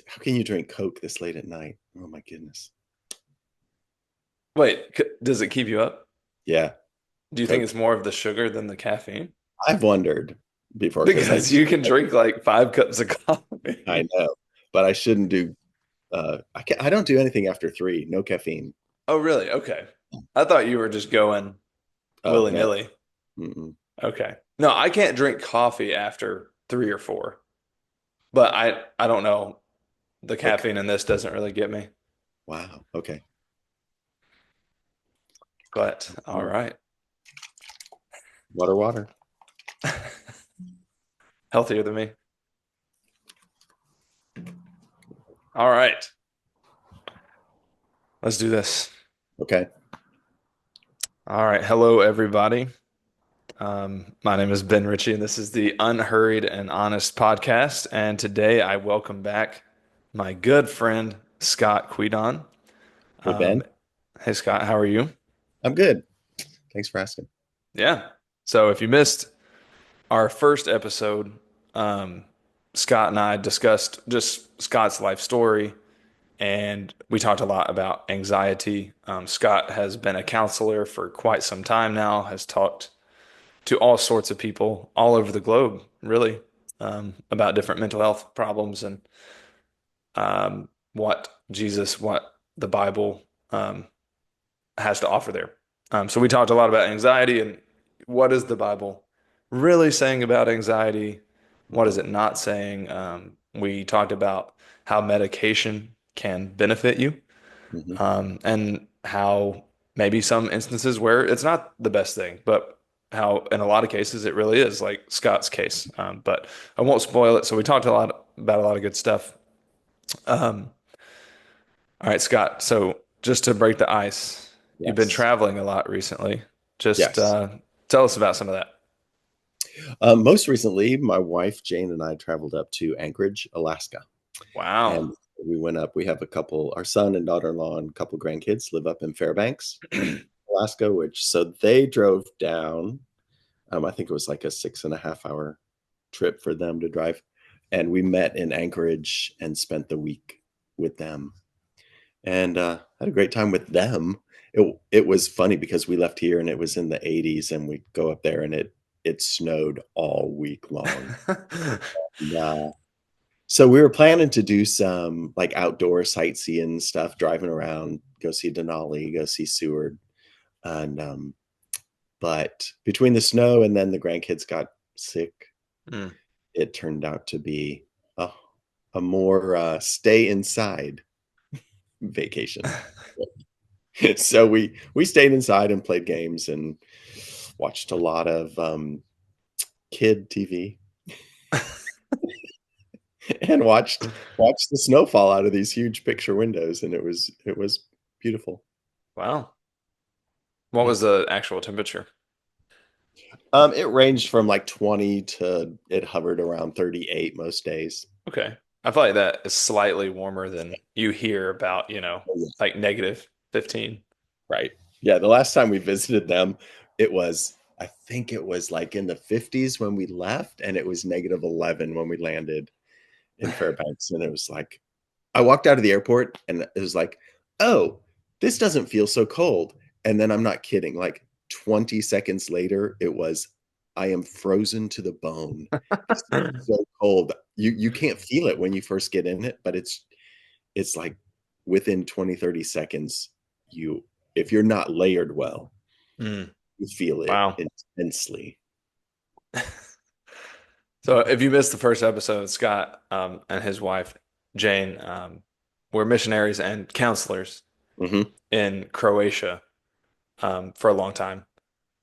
How can you drink Coke this late at night? Oh my goodness. Wait, does it keep you up? Yeah, Do you think Coke. it's more of the sugar than the caffeine? I've wondered before because Because you can drink like 5 cups of I coffee. know, but I shouldn't do. I don't do anything after three. No caffeine. Oh, really? Okay. I thought you were just going Oh no. willy-nilly. Mm-mm. Okay. No, I can't drink coffee after 3 or 4, but I don't know. The Okay. caffeine in this doesn't really get me. Wow. Okay. But all Mm. right. Water, water. Healthier than me. All right. Let's do this. Okay. All right. Hello, everybody. My name is Ben Ritchie, and this is the Unhurried and Honest podcast. And today I welcome back my good friend, Scott Cuidon. Hey Um, Ben, hey, Scott, how are you? I'm good. Thanks for asking. Yeah. So if you missed our first episode, um, Scott and I discussed just Scott's life story, and we talked a lot about anxiety. Scott has been a counselor for quite some time now, has talked to all sorts of people all over the globe, really, about different mental health problems and what the Bible has to offer there. So we talked a lot about anxiety and what is the Bible really saying about anxiety? What is Mhm. it not saying? We talked about how medication can benefit you, Mhm. and how maybe some instances where it's not the best thing, but how in a lot of cases it really is, like Scott's case. But I won't spoil it. So we talked a lot about a lot of good stuff. Um, all right, Scott. So just to break the ice, you've been Yes. traveling a lot recently. Just Yes. tell us about some of that. Most recently, my wife Jane and I traveled up to Anchorage, Alaska, Wow. and we went up. We have a couple. Our son and daughter-in-law and a couple grandkids live up in Fairbanks, Alaska. Which so they drove down. I think it was like a 6.5 hour trip for them to drive, and we met in Anchorage and spent the week with them, and had a great time with them. It was funny because we left here and it was in the 80s, and we go up there and it snowed all week long. Yeah. So we were planning to do some like outdoor sightseeing stuff, driving around, go see Denali, go see Seward, and but between the snow and then the grandkids got sick, Mm. it turned out to be a, a more stay inside vacation. So we stayed inside and played games and watched a lot of kid TV and watched the snow fall out of these huge picture windows, and it was beautiful. Wow. What was the actual temperature? It ranged from like 20 to it hovered around 38 most days. Okay. I feel like that is slightly warmer than you hear about, Oh, yeah. like -15. Right. Yeah, the last time we visited them, I think it was like in the 50s when we left, and it was -11 when we landed in Fairbanks. And it was like, I walked out of the airport and it was like, oh, this doesn't feel so cold. And then I'm not kidding. Like 20 seconds later, I am frozen to the bone. It's so cold. You can't feel it when you first get in it, but it's like within 20, 30 seconds, you if you're not layered well, Mm. you feel it Wow. intensely. So if you missed the first episode, Scott and his wife, Jane, were missionaries and counselors Hmm. in Croatia for a long time.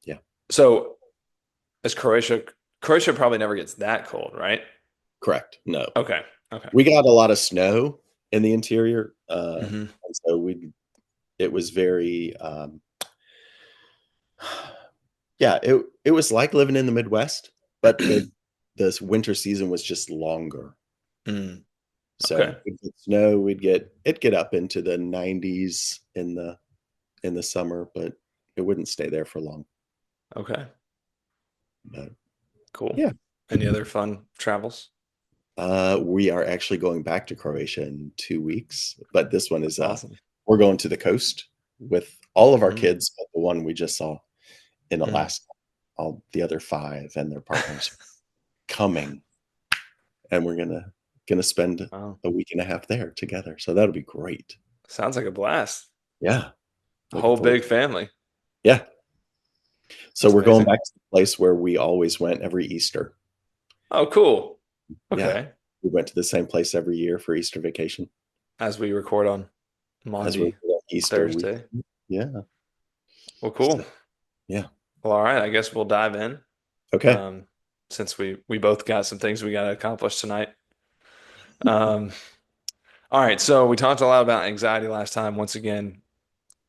Yeah, So is Croatia probably never gets that cold, right? correct. No. Okay. Okay. We got a lot of snow in the interior. Hmm. And so it was very yeah, it was like living in the Midwest, but the winter season was just longer. Mm. So Okay. we'd get snow, it'd get up into the 90s in the summer, but it wouldn't stay there for long. Okay. But Cool. yeah. Any other fun travels? We are actually going back to Croatia in 2 weeks, but this one is That's awesome. we're going to the coast with all of our Mm, kids, but the one we just saw in mm. Alaska, all the other five and their partners coming, and we're gonna spend Wow. a week and a half there together. So that'll be great. Sounds like a blast. Yeah, A looking whole forward big to it. family. Yeah. So That's we're going amazing. back to the place where we always went every Easter. Oh, cool. Yeah. Okay. We went to the same place every year for Easter vacation As we record on as we're Monday, Easter week. Thursday. Yeah. Well, cool. So, yeah. Well, all right. I guess we'll dive in. Okay. Um, since we both got some things we got to accomplish tonight. Um, all right. So we talked a lot about anxiety last time. Once again,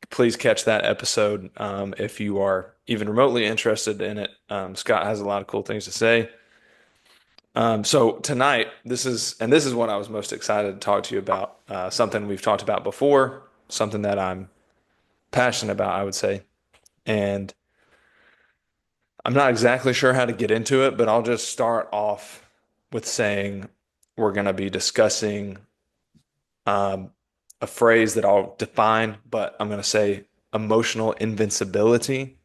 please catch that episode if you are even remotely interested in it. Scott has a lot of cool things to say. So tonight, this is what I was most excited to talk to you about. Something we've talked about before, something that I'm passionate about, I would say. And I'm not exactly sure how to get into it, but I'll just start off with saying we're going to be discussing um, a phrase that I'll define, but I'm going to say emotional invincibility.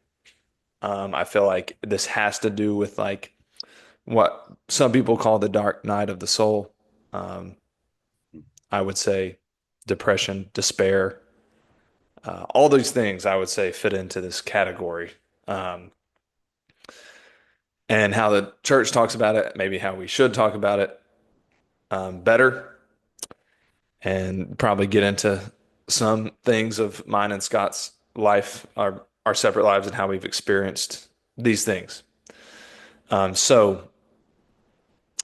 I feel like this has to do with like what some people call the dark night of the soul. Um, I would say depression, despair, all these things I would say fit into this category. Um, and how the church talks about it, maybe how we should talk about it better, and probably get into some things of mine and Scott's life, our separate lives, and how we've experienced these things. So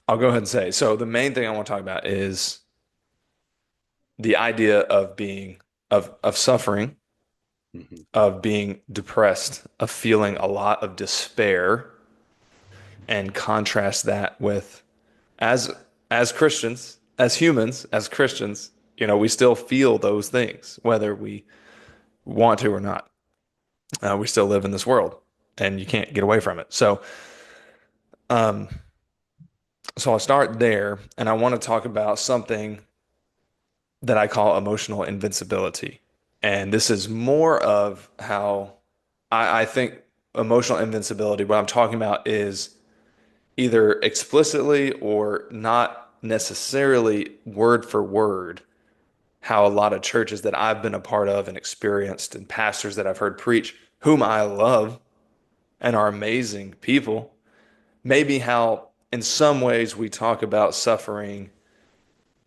I'll go ahead and say, so the main thing I want to talk about is the idea of being of suffering, Mhm. of being depressed, of feeling a lot of despair, and contrast that with as as Christians, as humans, as Christians, we still feel those things, whether we want to or not. We still live in this world, and you can't get away from it. Um, so I'll start there, and I want to talk about something that I call emotional invincibility. And this is more of how I think emotional invincibility, what I'm talking about is either explicitly or not necessarily word for word, how a lot of churches that I've been a part of and experienced and pastors that I've heard preach, whom I love and are amazing people, maybe how in some ways we talk about suffering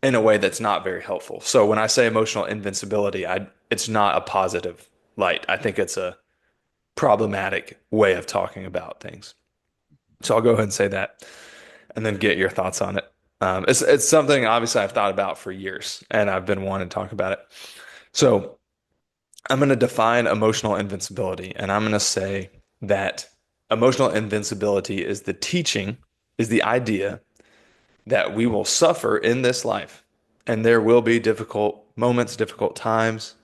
in a way that's not very helpful. So when I say emotional invincibility, it's not a positive light. I think it's a problematic way of talking about things. So I'll go ahead and say that and then get your thoughts on it. It's something obviously I've thought about for years and I've been wanting to talk about it. So I'm going to define emotional invincibility and I'm going to say that emotional invincibility is the teaching, is the idea that we will suffer in this life and there will be difficult moments, difficult times,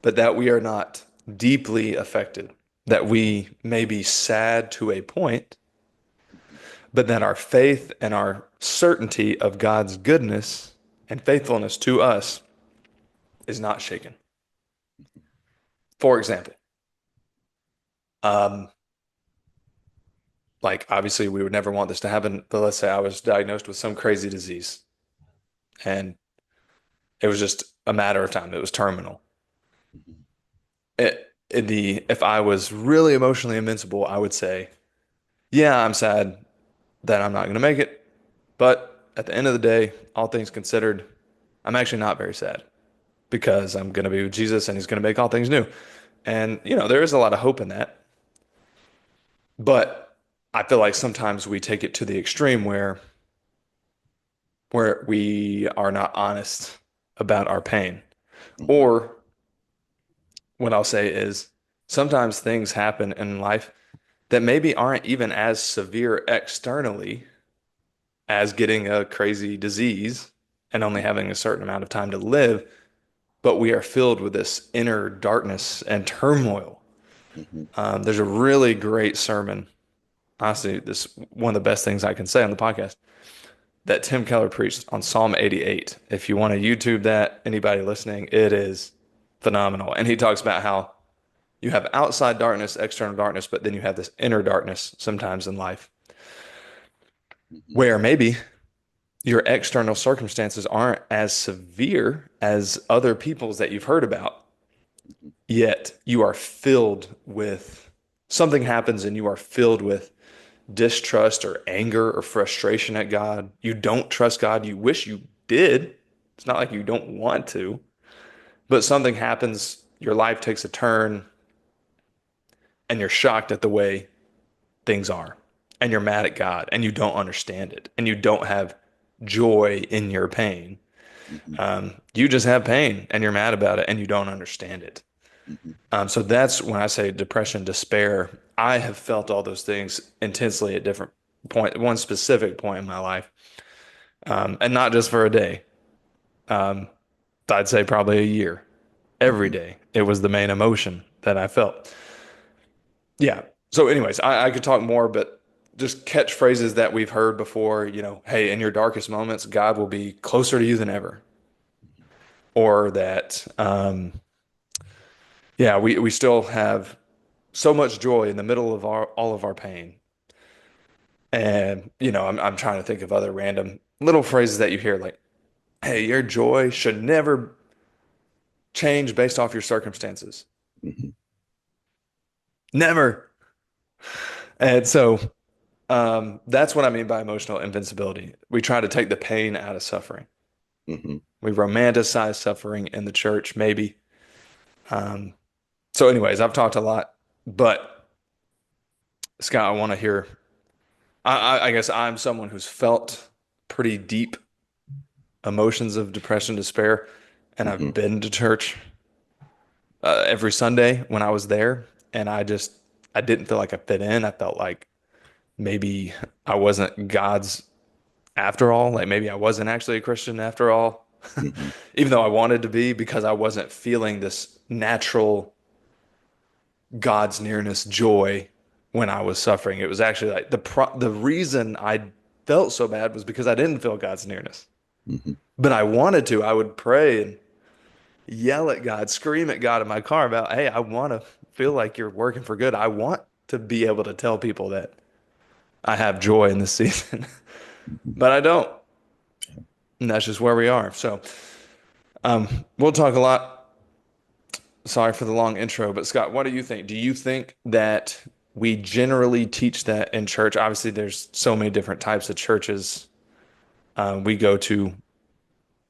but that we are not deeply affected, that we may be sad to a point, but that our faith and our certainty of God's goodness and faithfulness to us is not shaken. For example, um, like obviously we would never want this to happen, but let's say I was diagnosed with some crazy disease and it was just a matter of time. It was terminal. If I was really emotionally invincible, I would say, yeah, I'm sad that I'm not going to make it. But at the end of the day, all things considered, I'm actually not very sad because I'm going to be with Jesus and he's going to make all things new. And, there is a lot of hope in that. But I feel like sometimes we take it to the extreme where we are not honest about our pain. Mhm. Or what I'll say is sometimes things happen in life that maybe aren't even as severe externally as getting a crazy disease and only having a certain amount of time to live, but we are filled with this inner darkness and turmoil. Mhm. There's a really great sermon. Honestly, this one of the best things I can say on the podcast that Tim Keller preached on Psalm 88. If you want to YouTube that, anybody listening, it is phenomenal. And he talks about how you have outside darkness, external darkness, but then you have this inner darkness sometimes in life Mhm. where maybe your external circumstances aren't as severe as other people's that you've heard about, Mhm. yet you are filled with something happens and you are filled with distrust or anger or frustration at God. You don't trust God. You wish you did. It's not like you don't want to, but something happens, your life takes a turn, and you're shocked at the way things are. And you're mad at God and you don't understand it. And you don't have joy in your pain. Mhm. You just have pain and you're mad about it and you don't understand it. Mhm. So that's when I say depression, despair. I have felt all those things intensely at different point, one specific point in my life, and not just for a day. Um, I'd say probably a year. Every Mhm. day, it was the main emotion that I felt. Yeah. So, anyways, I could talk more, but just catchphrases that we've heard before. Hey, in your darkest moments, God will be closer to you than ever, or that, yeah, we still have so much joy in the middle of all of our pain. And, I'm trying to think of other random little phrases that you hear like, hey, your joy should never change based off your circumstances. Mhm. Never. And so that's what I mean by emotional invincibility. We try to take the pain out of suffering. Mhm. We romanticize suffering in the church, maybe. Um, so, anyways, I've talked a lot, but Scott, I want to hear. I guess I'm someone who's felt pretty deep emotions of depression, despair, and I've Mhm. been to church every Sunday when I was there, and I didn't feel like I fit in. I felt like maybe I wasn't God's after all. Like maybe I wasn't actually a Christian after all, Mhm. even though I wanted to be because I wasn't feeling this natural God's nearness joy when I was suffering. It was actually like the reason I felt so bad was because I didn't feel God's nearness. Mhm. But I wanted to. I would pray and yell at God, scream at God in my car about, hey, I want to feel like you're working for good. I want to be able to tell people that I have joy in this season, Mhm. but I don't. And that's just where we are. So we'll talk a lot. Sorry for the long intro, but Scott, what do you think? Do you think that we generally teach that in church? Obviously, there's so many different types of churches. We go to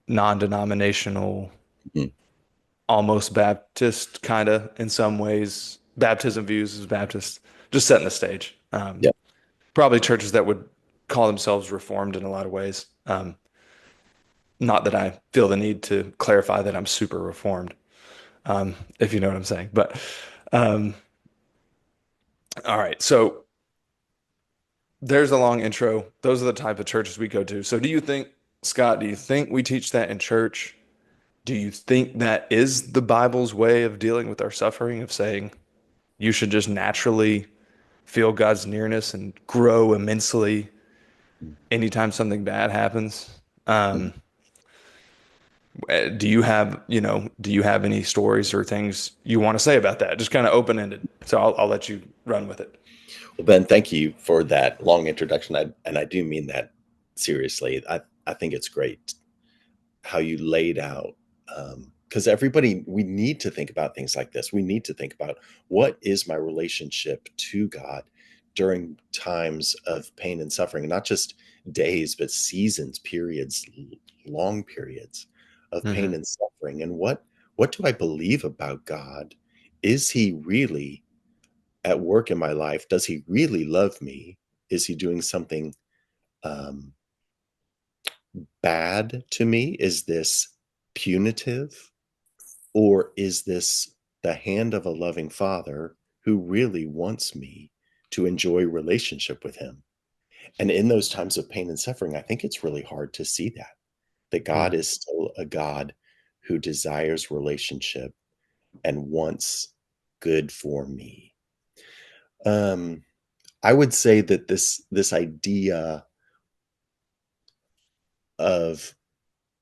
non-denominational, Mhm. almost Baptist, kind of in some ways. Baptism views as Baptist, just setting the stage. Yeah. Probably churches that would call themselves Reformed in a lot of ways. Not that I feel the need to clarify that I'm super Reformed, if you know what I'm saying. But um, all right, so there's a long intro. Those are the type of churches we go to. So do you think, Scott, do you think we teach that in church? Do you think that is the Bible's way of dealing with our suffering, of saying you should just naturally feel God's nearness and grow immensely anytime something bad happens? Mhm. Do you have any stories or things you want to say about that? Just kind of open-ended. So I'll let you run with it. Well, Ben, thank you for that long introduction. And I do mean that seriously. I think it's great how you laid out, because everybody, we need to think about things like this. We need to think about, what is my relationship to God during times of pain and suffering, not just days, but seasons, periods, long periods of Hmm. pain and suffering. And what do I believe about God? Is he really at work in my life? Does he really love me? Is he doing something um, bad to me? Is this punitive? Or is this the hand of a loving father who really wants me to enjoy relationship with him? And in those times of pain and suffering, I think it's really hard to see that God Mm. is still a God who desires relationship and wants good for me. Um, I would say that this idea of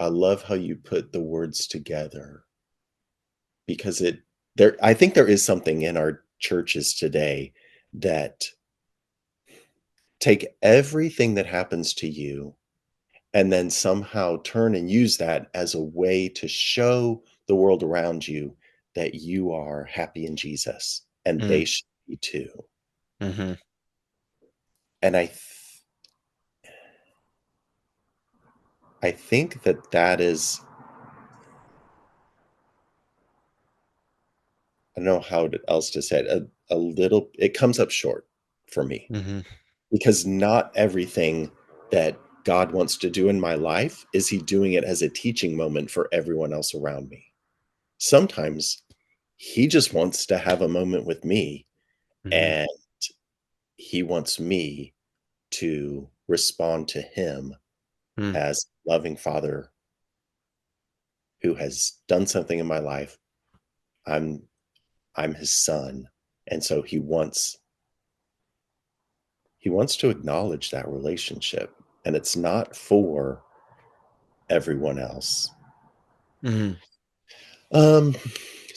I love how you put the words together because it there I think there is something in our churches today that take everything that happens to you and then somehow turn and use that as a way to show the world around you that you are happy in Jesus and they Mm, should be too. hmm And I think that that is I don't know how else to say it a little it comes up short for me hmm because not everything that God wants to do in my life is he doing it as a teaching moment for everyone else around me. Sometimes he just wants to have a moment with me hmm and he wants me to respond to him mm, as a loving father who has done something in my life. I'm I'm his son. And so he wants to acknowledge that relationship and it's not for everyone else. hmm Um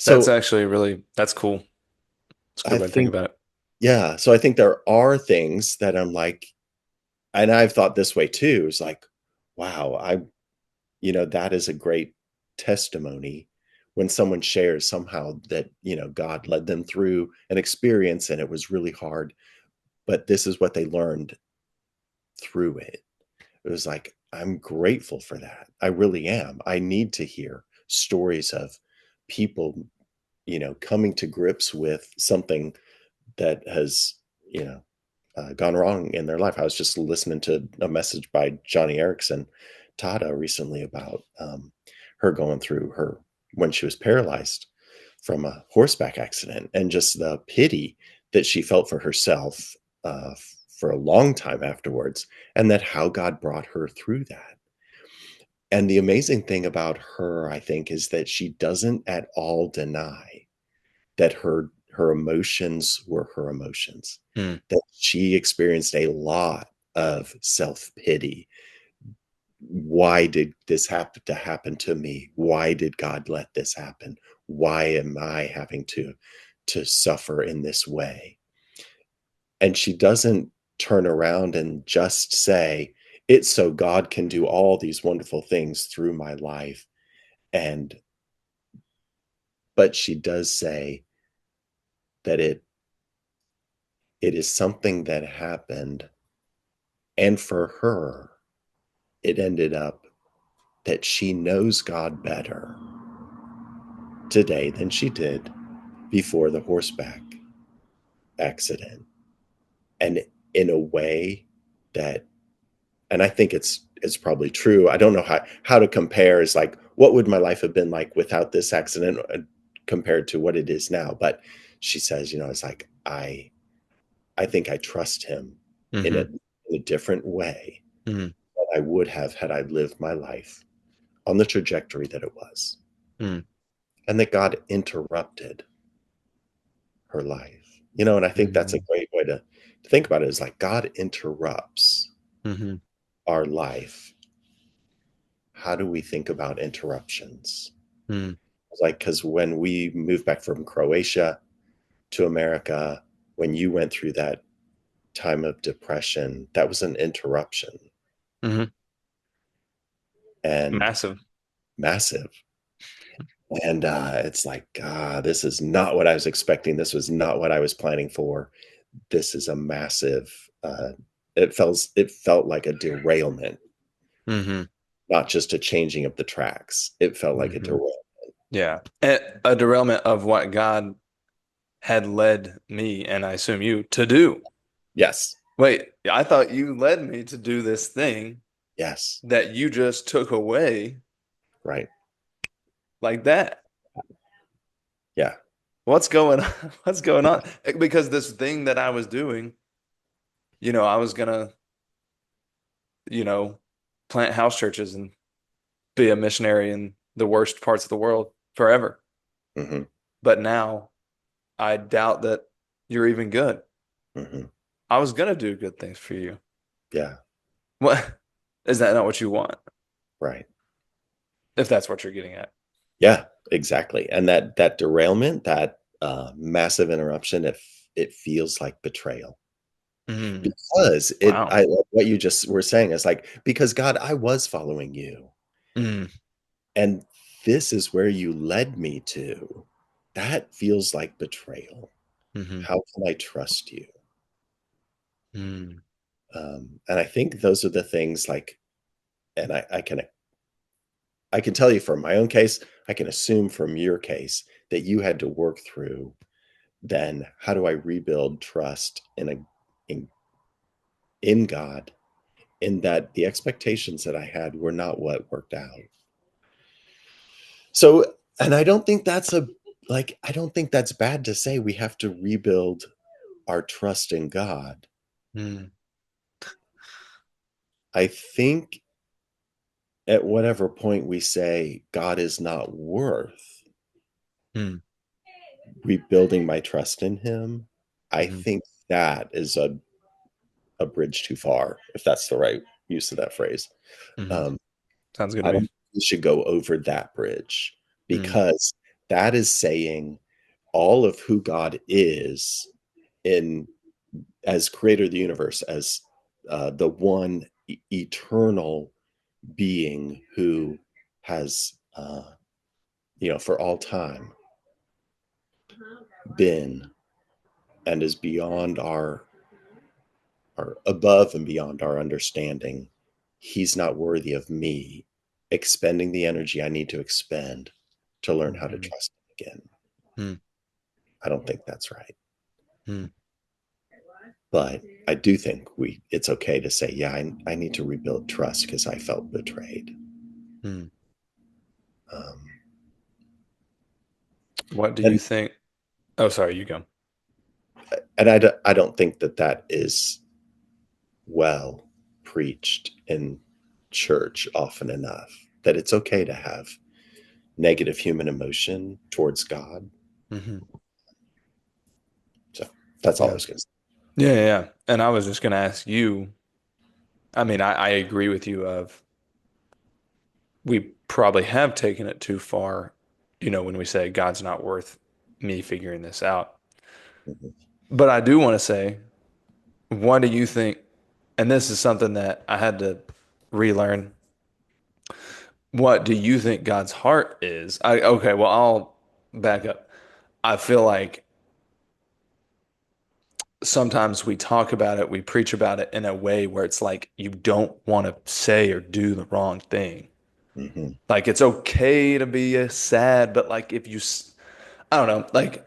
That's so actually really, that's cool. It's a I good way to think think about it. yeah, so I think there are things that I'm like and I've thought this way too. It's like, wow, that is a great testimony when someone shares somehow that, God led them through an experience and it was really hard, but this is what they learned through it. It was like, I'm grateful for that. I really am. I need to hear stories of people, coming to grips with something that has, you know, gone wrong in their life. I was just listening to a message by Johnny Erickson Tada recently about her going through her when she was paralyzed from a horseback accident and just the pity that she felt for herself for a long time afterwards, and that how God brought her through that. And the amazing thing about her, I think, is that she doesn't at all deny that her emotions were her emotions, Mm, that she experienced a lot of self-pity. Why did this happen to me? Why did God let this happen? Why am I having to suffer in this way? And she doesn't turn around and just say, "It's so God can do all these wonderful things through my life." And but she does say that it is something that happened, and for her, it ended up that she knows God better today than she did before the horseback accident. And in a way that and I think it's probably true. I don't know how to compare is like what would my life have been like without this accident compared to what it is now. But she says, it's like I think I trust him in a hmm in a different way hmm than I would have had I lived my life on the trajectory that it was. mm, And that God interrupted her life. And I think that's a hmm great way to think about it is like God interrupts hmm our life. How do we think about interruptions? mm, Like, because when we moved back from Croatia to America, when you went through that time of depression, that was an interruption hmm and Massive. massive. And it's like, this is not what I was expecting. This was not what I was planning for. This is a massive. It felt like a derailment, hmm not just a changing of the tracks. It felt like a hmm derailment. Yeah. A derailment of what God had led me, and I assume you, to do. Yes, Wait, I thought you led me to do this thing yes, that you just took away right, like that. yeah, What's going on? What's going on? Because this thing that I was doing, I was gonna, you know, plant house churches and be a missionary in the worst parts of the world forever. hmm But now I doubt that you're even good. hmm I was gonna do good things for you. yeah. What is that not what you want? Right. if that's what you're getting at. Yeah, exactly. And that derailment, that massive interruption, if it feels like betrayal. Mm, Because it wow. I what you just were saying is like, because God, I was following you, Mm, and this is where you led me to. That feels like betrayal. hmm How can I trust you? mm, And I think those are the things like, and I can tell you from my own case, I can assume from your case that you had to work through, then how do I rebuild trust in in God, in that the expectations that I had were not what worked out. So, and I don't think that's a like I don't think that's bad to say we have to rebuild our trust in God. mm, I think at whatever point we say God is not worth mm, rebuilding my trust in him, I hmm think that is a bridge too far, if that's the right use of that phrase. hmm Um, Sounds good to I don't me. think we should go over that bridge, Mm, because that is saying all of who God is in as creator of the universe, as the one eternal being who has, for all time been and is beyond our above and beyond our understanding. He's not worthy of me expending the energy I need to expend to learn how to mhm, trust him again. mm, I don't think that's right. mm, But I do think it's okay to say, yeah, I need to rebuild trust because I felt betrayed. mm. Um, What do you and think? Oh, sorry, you go. I don't think that that is well preached in church often enough, that it's okay to have negative human emotion towards God. Hmm So that's all I Yeah. was going to say. Yeah, yeah, yeah. And I was just going to ask you, I mean, I agree with you of we probably have taken it too far, when we say God's not worth me figuring this out. Mhm. But I do want to say, what do you think? And this is something that I had to relearn. What do you think God's heart is? Okay, well, I'll back up. I feel like sometimes we talk about it, we preach about it in a way where it's like you don't want to say or do the wrong thing. Mhm. Like it's okay to be sad, but like if I don't know, like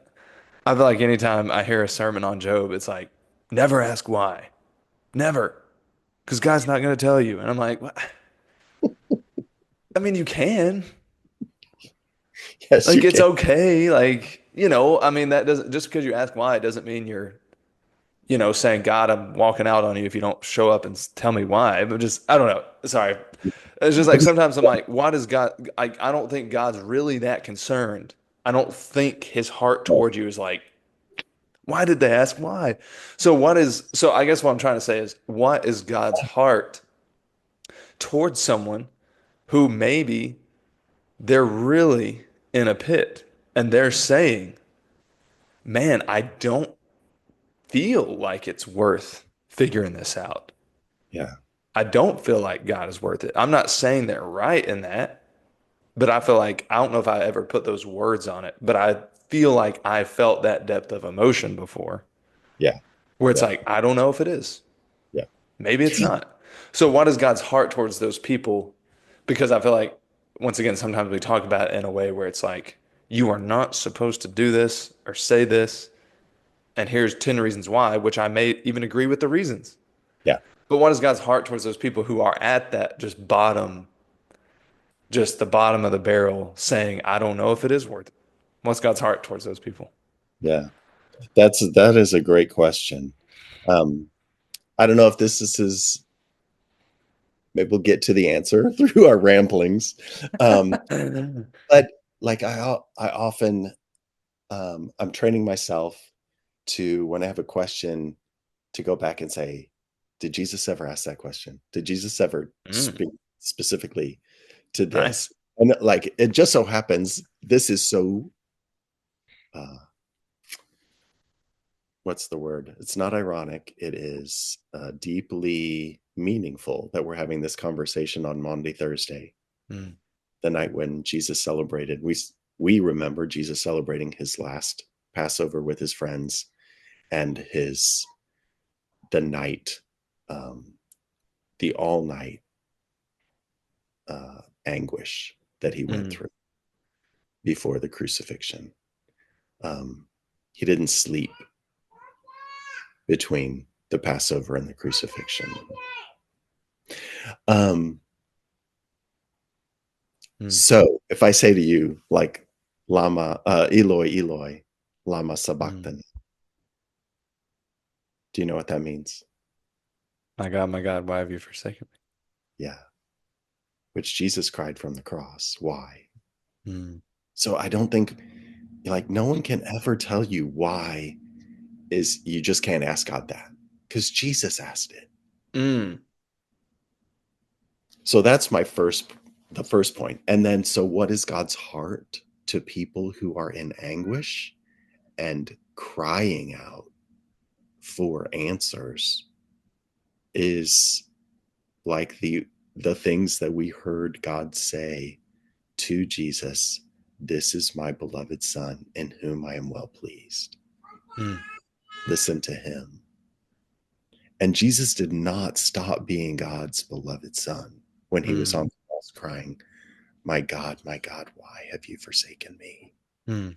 I feel like anytime I hear a sermon on Job, it's like never ask why, never, because God's not going to tell you. And I'm like, what? I mean, you can, Yes, like you it's can. okay, like I mean that doesn't just because you ask why it doesn't mean you're saying, God, I'm walking out on you if you don't show up and tell me why. But just, I don't know. Sorry. It's just like sometimes I'm like, why does God, I don't think God's really that concerned. I don't think his heart toward you is like, why did they ask why? So I guess what I'm trying to say is, what is God's heart towards someone who maybe they're really in a pit and they're saying, man, I don't feel like it's worth figuring this out. Yeah, I don't feel like God is worth it. I'm not saying they're right in that, but I feel like I don't know if I ever put those words on it, but I feel like I felt that depth of emotion before yeah, where it's yeah, like, I don't know if it is. yeah, Maybe it's not. So, what is God's heart towards those people? Because I feel like, once again, sometimes we talk about it in a way where it's like, you are not supposed to do this or say this. And here's 10 reasons why, which I may even agree with the reasons. yeah, But what is God's heart towards those people who are at that just the bottom of the barrel saying, I don't know if it is worth it? What's God's heart towards those people? yeah. That is a great question. Um, I don't know if this is his. Maybe we'll get to the answer through our ramblings. But like I often, I'm training myself to, when I have a question, to go back and say, did Jesus ever ask that question? Did Jesus ever Mm, speak specifically? to Nice. this. And like it just so happens this is so uh what's the word? It's not ironic. It is deeply meaningful that we're having this conversation on Maundy Thursday, Mm, the night when Jesus celebrated. We remember Jesus celebrating his last Passover with his friends and the night, um, the all night anguish that he went mm, through before the crucifixion. Um, he didn't sleep between the Passover and the crucifixion. Um, mm, so if I say to you, like, Lama, Eloi, Eloi, Lama mm. Sabachthani, do you know what that means? My God, why have you forsaken Yeah, which Jesus cried from the cross. Why? me? Mm, So I don't think, like, no one can ever tell you why is you just can't ask God that because Jesus asked it. mm, So that's the first point. And then, so what is God's heart to people who are in anguish and crying out for answers is like the things that we heard God say to Jesus, this is my beloved son in whom I am well pleased. mm, Listen to him. And Jesus did not stop being God's beloved son when he was on mm, the cross crying, my God, why have you forsaken me? mm,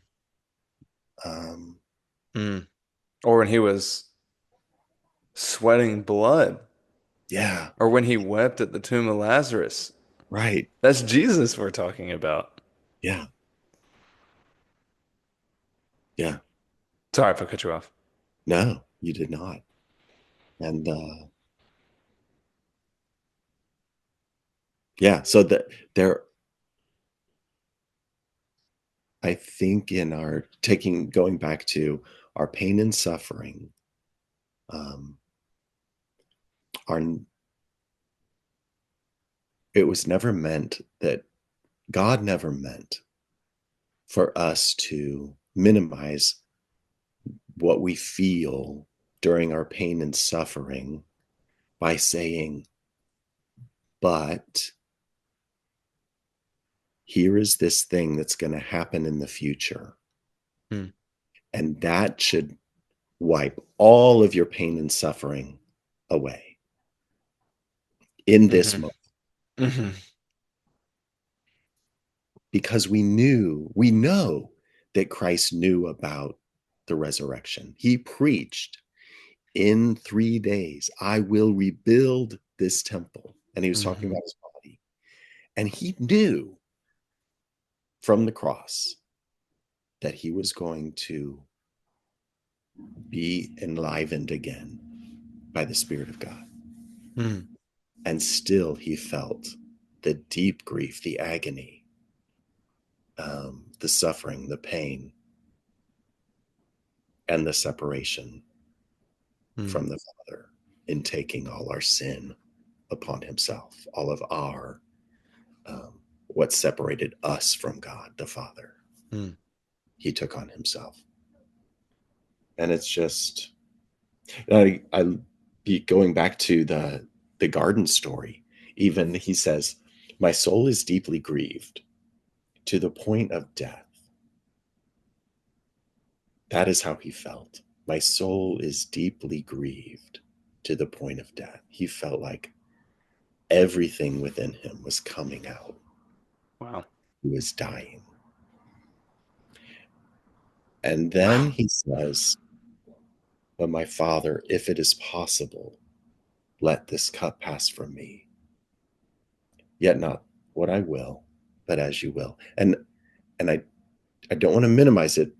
Um, mm. Or when he was sweating blood, yeah, or when he wept at the tomb of Lazarus. right. That's Jesus we're talking about. Yeah, yeah. Sorry if I cut you off. No, you did not. And yeah, so that there, I think in our going back to our pain and suffering, um, our it was never meant that God never meant for us to minimize what we feel during our pain and suffering by saying, but here is this thing that's going to happen in the future. Mm, And that should wipe all of your pain and suffering away in this hmm moment. hmm Because we know that Christ knew about the resurrection. He preached in 3 days, I will rebuild this temple. And he was talking hmm about his body. And he knew from the cross that he was going to be enlivened again by the Spirit of God. mm, And still he felt the deep grief, the agony, the suffering, the pain, and the separation mm, from the Father in taking all our sin upon himself, all of our what separated us from God the Father. mm, He took on himself. And it's just I be going back to the garden story. Even he says, my soul is deeply grieved to the point of death. That is how he felt. My soul is deeply grieved to the point of death. He felt like everything within him was coming out. wow. He was dying. And then he says, but my Father, if it is possible, let this cup pass from me. Yet not what I will, but as you will. And I don't want to minimize it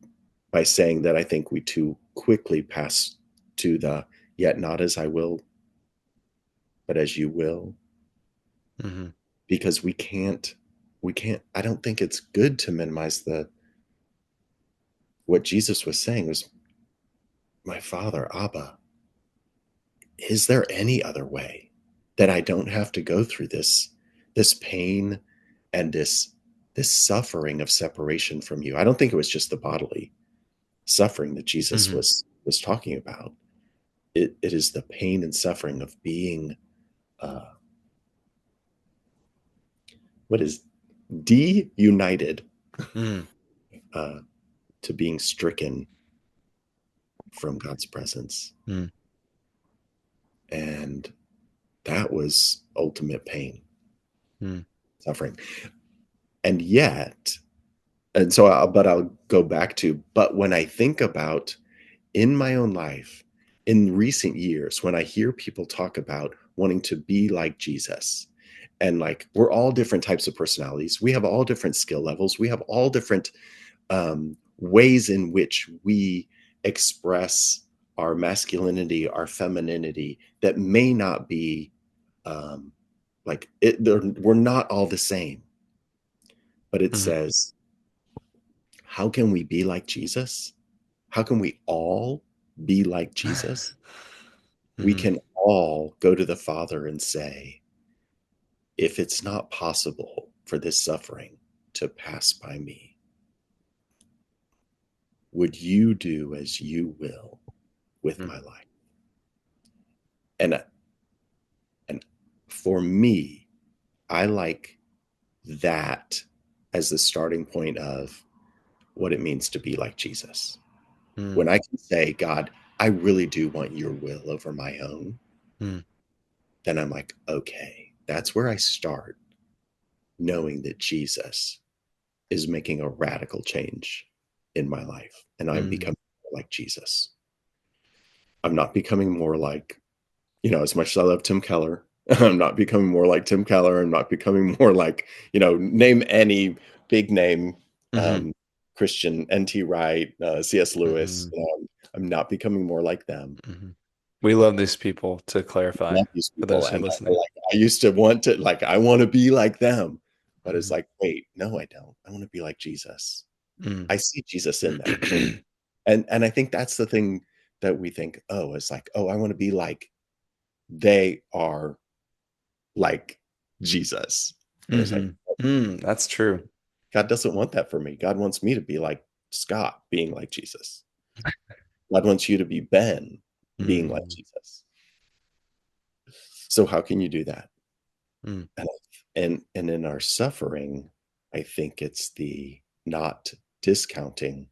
by saying that I think we too quickly pass to the yet not as I will, but as you will, hmm because we can't I don't think it's good to minimize the what Jesus was saying was, my Father, Abba, is there any other way that I don't have to go through this pain and this suffering of separation from you. I don't think it was just the bodily suffering that Jesus Hmm. was talking about. It is the pain and suffering of being uh, what is de-united Mm, uh, to being stricken from God's presence. mm, And that was ultimate pain, mm, suffering. And yet, and so but I'll go back to, but when I think about in my own life, in recent years, when I hear people talk about wanting to be like Jesus, and like we're all different types of personalities, we have all different skill levels, we have all different ways in which we express our masculinity, our femininity, that may not be um, like it. We're not all the same, but it mhm. says, how can we be like Jesus? How can we all be like Jesus? We Mhm, can all go to the Father and say, if it's not possible for this suffering to pass by me, would you do as you will with mm, my life? And for me, I like that as the starting point of what it means to be like Jesus. mm, When I can say, God, I really do want your will over my own, mm, then I'm like, okay, that's where I start, knowing that Jesus is making a radical change in my life and I'm mm, becoming more like Jesus. I'm not becoming more like, as much as I love Tim Keller, I'm not becoming more like Tim Keller. I'm not becoming more like, name any big name mhm, um, Christian, N.T. Wright, C.S. Lewis. mhm, I'm not becoming more like them. mhm. We love these people, to clarify Love these for people, those who are and listening. I used to want to, like, I want to be like them, but it's Mhm, like, wait, no, I don't. I want to be like Jesus. mm. I see Jesus in them, and I think that's the thing that we think. Oh, it's like, oh, I want to be like they are like Jesus. And it's like, Mhm. Mm, that's true. God doesn't want that for me. God wants me to be like Scott, being like Jesus. God wants you to be Ben, being like Mm, Jesus. So how can you do that? mm, And and in our suffering, I think it's the not discounting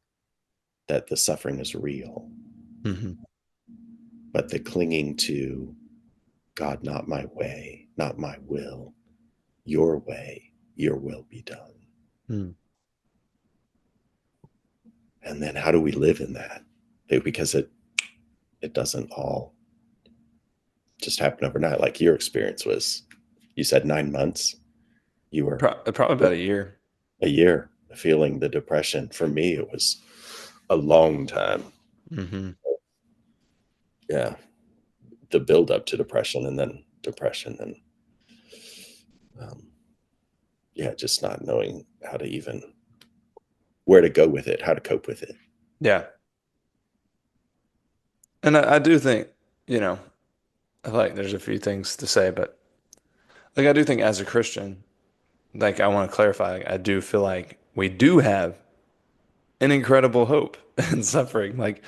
that the suffering is real, mhm, but the clinging to God, not my way, not my will, your way, your will be done. mm. And then how do we live in that? Because it doesn't all just happen overnight. Like your experience was, you said 9 months. You were Probably about a year. a year feeling the depression. For me, it was a long time. Hmm. Yeah, the build up to depression and then depression and um, yeah, just not knowing how to even where to go with it, how to cope with it. Yeah. And I do think, you know, I feel like there's a few things to say, but like I do think as a Christian, like I want to clarify, like, I do feel like we do have an incredible hope in suffering. Like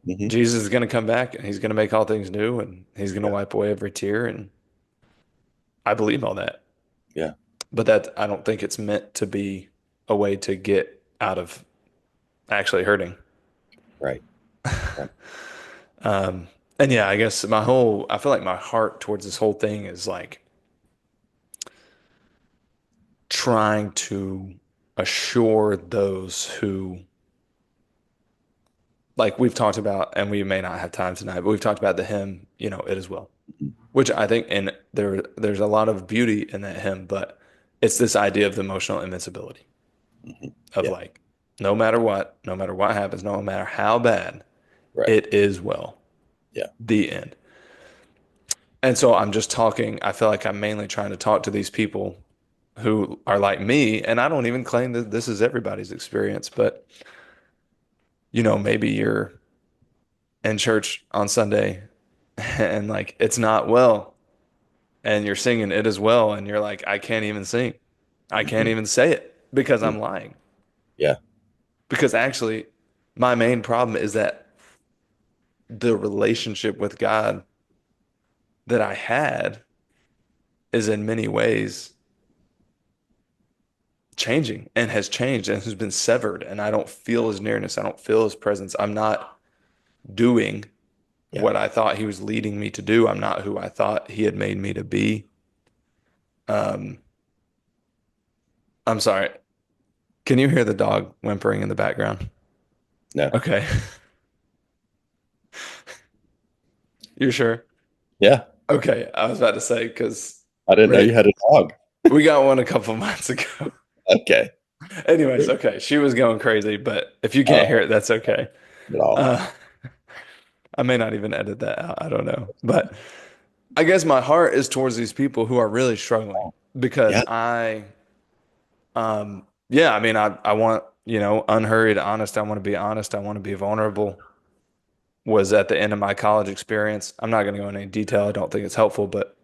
Hmm. Jesus is going to come back and he's going to make all things new and he's going to Yeah, wipe away every tear. And I believe all that. yeah, But that I don't think it's meant to be a way to get out of actually hurting. right, right. Um, and yeah, I guess I feel like my heart towards this whole thing is like trying to assure those who, like we've talked about, and we may not have time tonight, but we've talked about the hymn, it is well, Mhm, which I think, and there's a lot of beauty in that hymn, but it's this idea of the emotional invincibility mhm. of Yeah, like, no matter what happens, no matter how bad, right. it is well, Yeah. the end. And so I'm just talking, I feel like I'm mainly trying to talk to these people who are like me, and I don't even claim that this is everybody's experience, but maybe you're in church on Sunday and like it's not well, and you're singing it as well, and you're like, I can't even sing. I can't Mhm. even say it because Mm. I'm lying. Yeah. Because actually, my main problem is that the relationship with God that I had is in many ways changing and has changed and has been severed. And I don't feel his nearness. I don't feel his presence. I'm not doing Yeah. what I thought he was leading me to do. I'm not who I thought he had made me to be. Um, I'm sorry. Can you hear the dog whimpering in the background? No. Okay. You're sure? Yeah. Okay. I was about to say because I didn't know right, you had a dog. we got one a couple months ago. Okay. Anyways, okay. She was going crazy, but if you can't hear Oh, it, that's okay. not at all. Uh, I may not even edit that out. I don't know. But I guess my heart is towards these people who are really struggling because Yeah. yeah, I mean, I want, unhurried, honest. I want to be honest. I want to be vulnerable. Was at the end of my college experience. I'm not going to go into any detail. I don't think it's helpful, but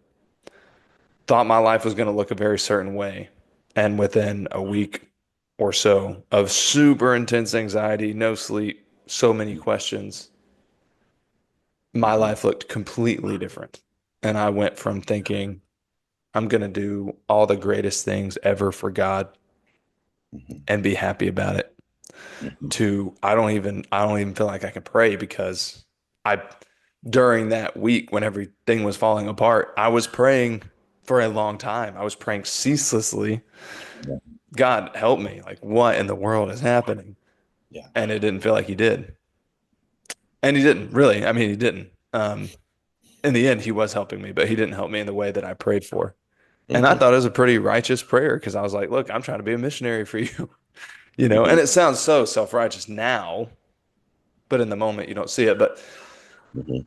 thought my life was going to look a very certain way. And within a week or so of super intense anxiety, no sleep, so many questions, my Mhm. life looked completely different. And I went from thinking, I'm going to do all the greatest things ever for God Mhm. and be happy about it Mhm. to I don't even feel like I can pray because I during that week when everything was falling apart, I was praying for a long time. I was praying ceaselessly, Yeah. God help me. Like what in the world is happening? Yeah. And it didn't feel like he did. And he didn't really. I mean, he didn't. In the end, he was helping me, but he didn't help me in the way that I prayed for. And I Mhm. thought it was a pretty righteous prayer because I was like, look, I'm trying to be a missionary for you, Mhm. and it sounds so self-righteous now, but in the moment you don't see it. But Mhm.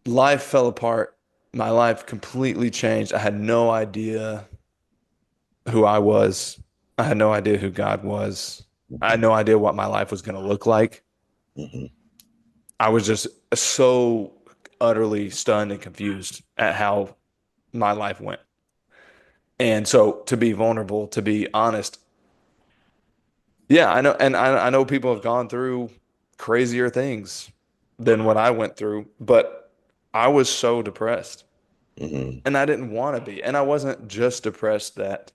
life fell apart. My life completely changed. I had no idea who I was. I had no idea who God was. I had Mhm. no idea what my life was going to look like. Mhm. I was just so utterly stunned and confused at how my life went. And so to be vulnerable, to be honest, yeah, I know. And I know people have gone through crazier things than what I went through, but I was so depressed Mhm. and I didn't want to be. And I wasn't just depressed that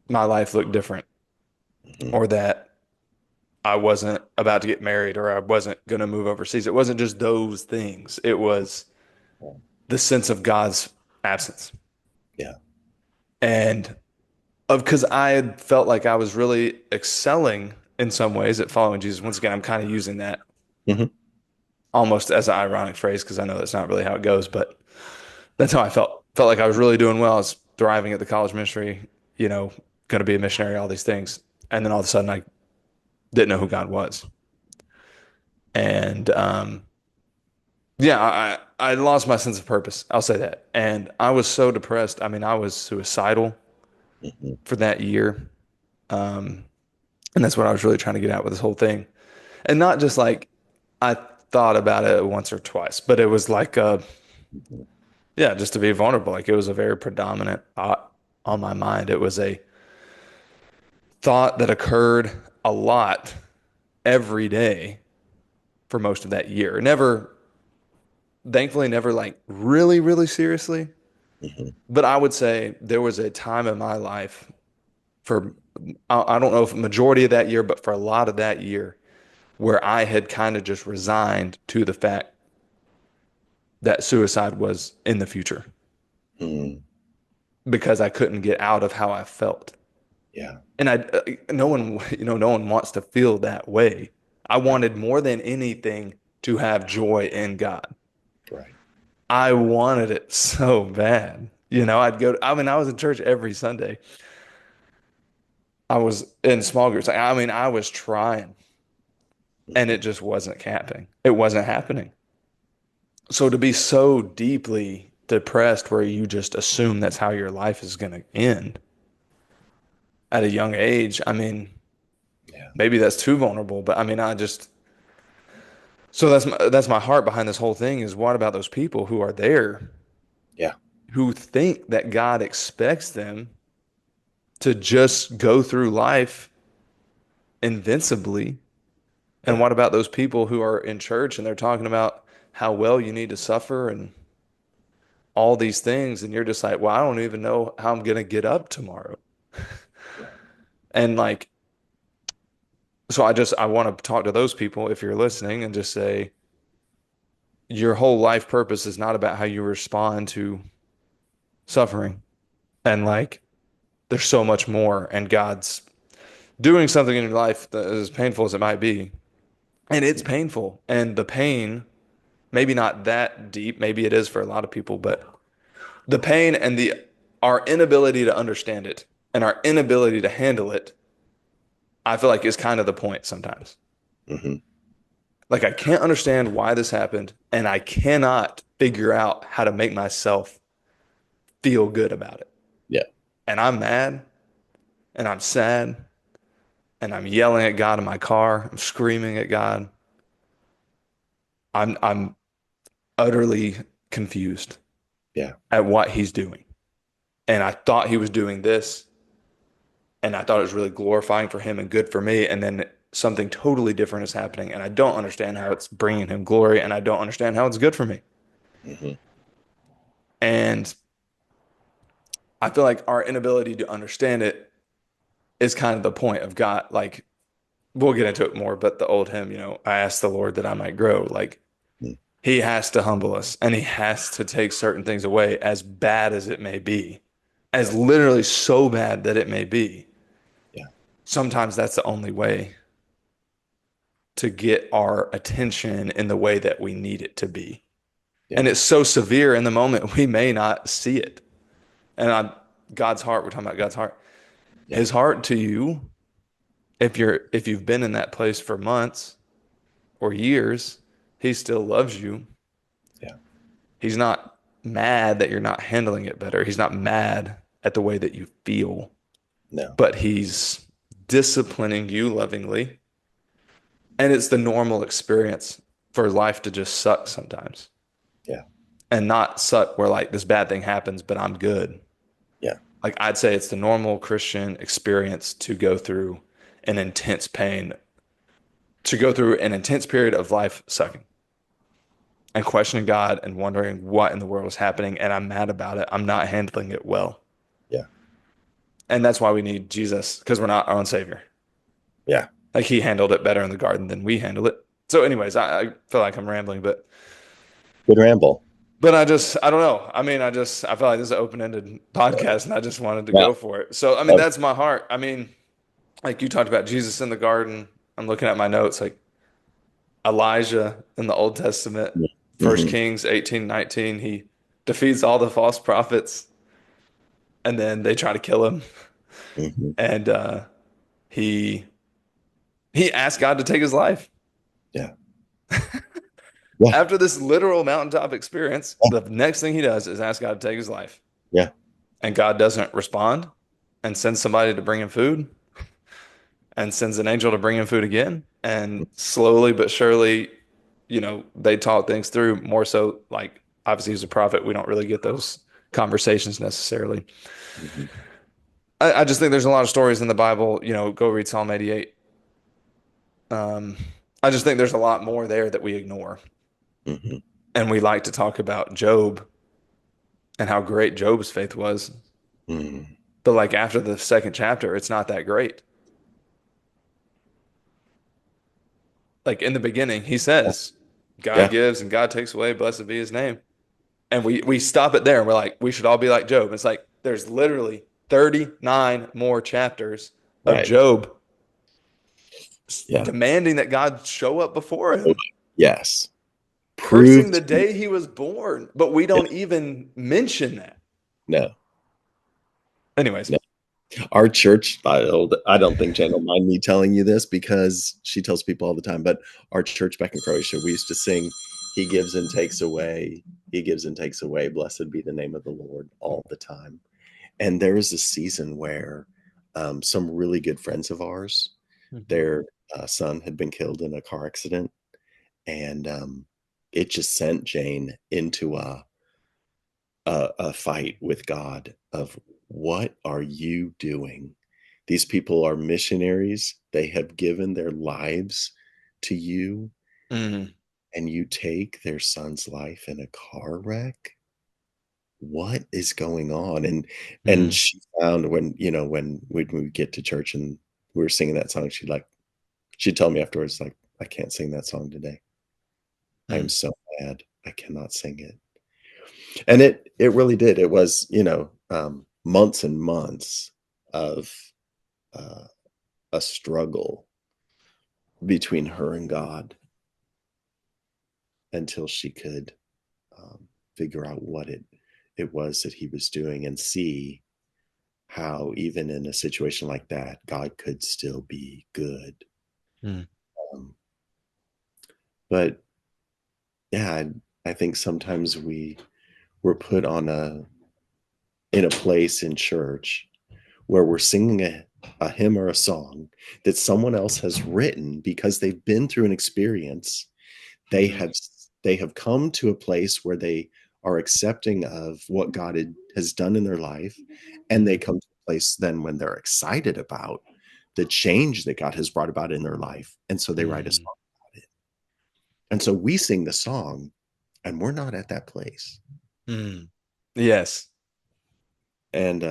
my life looked different Mhm. or that I wasn't about to get married or I wasn't going to move overseas. It wasn't just those things. It was the sense of God's absence. Yeah. And of because I had felt like I was really excelling in some ways at following Jesus. Once again, I'm kind of using that Mhm. almost as an ironic phrase because I know that's not really how it goes, but that's how I felt. Felt like I was really doing well. I was thriving at the college ministry, you know, going to be a missionary, all these things. And then all of a sudden I didn't know who God was. And yeah, I lost my sense of purpose. I'll say that. And I was so depressed. I mean, I was suicidal Mhm. for that year. Um, and that's what I was really trying to get at with this whole thing. And not just like I thought about it once or twice, but it was like Mhm. yeah, just to be vulnerable. Like it was a very predominant thought on my mind. It was a thought that occurred a lot every day for most of that year. Never, thankfully, never like really, really seriously. Mhm. But I would say there was a time in my life for, I don't know if majority of that year, but for a lot of that year where I had kind of just resigned to the fact that suicide was in the future Mhm. because I couldn't get out of how I felt. Yeah. And no one, no one wants to feel that way. I Right. wanted more than anything to have joy in God. Right. I wanted it so bad. I mean, I was in church every Sunday. I was in small groups. I mean, I was trying and it Mhm. just wasn't happening. It wasn't happening. So to be so deeply depressed where you just assume that's how your life is going to end at a young age, I mean, Yeah. maybe that's too vulnerable, but I mean, so that's my heart behind this whole thing is what about those people who are there Yeah. who think that God expects them to just go through life invincibly. And Yeah. what about those people who are in church and they're talking about how well you need to suffer and all these things, and you're just like, well, I don't even know how I'm gonna get up tomorrow. And like, so I want to talk to those people if you're listening and just say your whole life purpose is not about how you respond to suffering. And like, there's so much more, and God's doing something in your life that is as painful as it might be. And it's painful. And the pain, maybe not that deep, maybe it is for a lot of people, but the pain and the our inability to understand it and our inability to handle it, I feel like is kind of the point sometimes. Hmm. Like I can't understand why this happened, and I cannot figure out how to make myself feel good about it. Yeah. And I'm mad and I'm sad and I'm yelling at God in my car. I'm screaming at God. I'm utterly confused Yeah. at what he's doing. And I thought he was doing this, and I thought it was really glorifying for him and good for me. And then something totally different is happening, and I don't understand how it's bringing him glory, and I don't understand how it's good for me. Hmm. And I feel like our inability to understand it is kind of the point of God. Like, we'll get into it more, but the old hymn, I asked the Lord that I might grow. Like, he has to humble us and he has to take certain things away, as bad as it may be, as Yeah. literally so bad that it may be. Yeah. Sometimes that's the only way to get our attention in the way that we need it to be. And Yeah. it's so severe in the moment, we may not see it. And God's heart, we're talking about God's heart. Yeah. His heart to you, if you've been in that place for months or years, he still loves you. Yeah. He's not mad that you're not handling it better. He's not mad at the way that you feel, No. but he's disciplining you lovingly. And it's the normal experience for life to just suck sometimes, Yeah. and not suck where like this bad thing happens, but I'm good. Yeah. Like I'd say it's the normal Christian experience to go through an intense pain, to go through an intense period of life sucking and questioning God and wondering what in the world is happening. And I'm mad about it. I'm not handling it well. Yeah. And that's why we need Jesus, because we're not our own savior. Yeah. Like he handled it better in the garden than we handled it. So, anyways, I feel like I'm rambling, Good ramble. but I don't know. I mean, I feel like this is an open-ended podcast, and I just wanted to Yeah. go for it. So, I mean, Oh, that's my heart. I mean, like you talked about Jesus in the garden. I'm looking at my notes, like Elijah in the Old Testament, First hmm. Kings 18:19. He defeats all the false prophets, and then they try to kill him, Hmm. and he he asked God to take his life. Yeah. Yeah. After this literal mountaintop experience, the next thing he does is ask God to take his life. Yeah. And God doesn't respond and sends somebody to bring him food and sends an angel to bring him food again. And slowly but surely, they talk things through more so. Like, obviously, he's a prophet. We don't really get those conversations necessarily. Hmm. I just think there's a lot of stories in the Bible. Go read Psalm 88. Um, I just think there's a lot more there that we ignore. Hmm. And we like to talk about Job and how great Job's faith was. Hmm. But like after the second chapter, it's not that great. Like in the beginning, he says, God Yeah. gives and God takes away, blessed be his name. And we stop it there and we're like, we should all be like Job. It's like there's literally 39 more chapters of Right. Job Yeah. demanding that God show up before Oh, him, yes. cursing Proved. the day he was born. But we Yeah. don't even mention that. No. Anyways, No. Our church, I don't think Jen will mind me telling you this because she tells people all the time, but our church back in Croatia, we used to sing, He gives and takes away, He gives and takes away, blessed be the name of the Lord all the time. And there was a season where some really good friends of ours, Mhm. their son had been killed in a car accident, and it just sent Jane into a fight with God of What are you doing? These people are missionaries. They have given their lives to you, Mm, and you take their son's life in a car wreck? What is going on? And mm, she found when, when we get to church and we were singing that song, she'd tell me afterwards, like, "I can't sing that song today. I am mm, so mad. I cannot sing it." And it really did. It was, months and months of, uh, a struggle between her and God until she could, figure out what it was that he was doing and see how even in a situation like that, God could still be good. mm, Um, but yeah, I think sometimes we're put on a in a place in church where we're singing a hymn or a song that someone else has written because they've been through an experience. They mm, have they have come to a place where they are accepting of what has done in their life, and they mm, come to a place then when they're excited about the change that God has brought about in their life, and so they write a mm, song about it. And so we sing the song, and we're not at that place. mm. Yes, And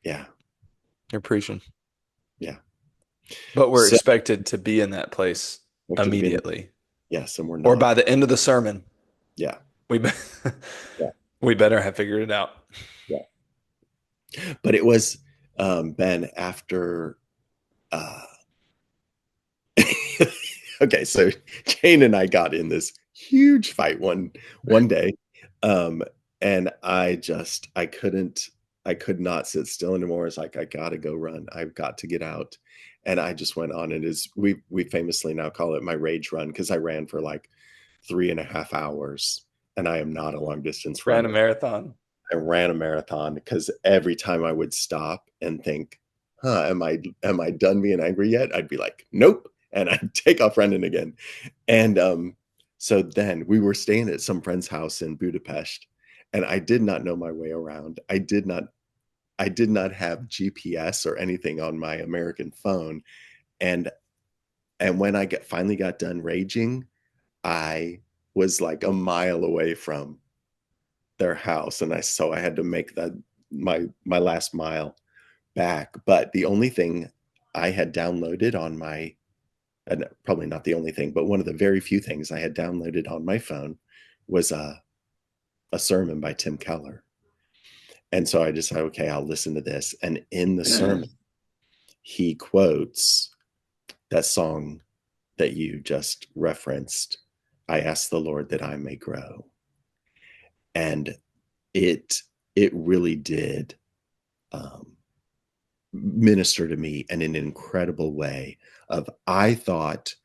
yeah, you're preaching. yeah. But we're So expected to be in that place we have to be in, immediately, yes, and we're or not. by the end of the sermon. Yeah, We be yeah, we better have figured it out. yeah. But it was Ben after uh okay, so Jane and I got in this huge fight one day, um, and I could not sit still anymore. It's like I gotta go run. I've got to get out, and I just went on. And is we famously now call it my rage run because I ran for like 3.5 hours, and I am not a long distance Ran a runner. marathon. I ran a marathon because every time I would stop and think, "Huh, am I done being angry yet?" I'd be like, "Nope," and I'd take off running again. And so then we were staying at some friend's house in Budapest, and I did not know my way around. I did not have GPS or anything on my American phone, and when I finally got done raging, I was like a mile away from their house, and I had to make that my last mile back. But the only thing I had downloaded on my and probably not the only thing, but one of the very few things I had downloaded on my phone was a sermon by Tim Keller. And so I decided, okay, I'll listen to this. And in the sermon, he quotes that song that you just referenced. I ask the Lord that I may grow. And it it really did um, minister to me in an incredible way of I thought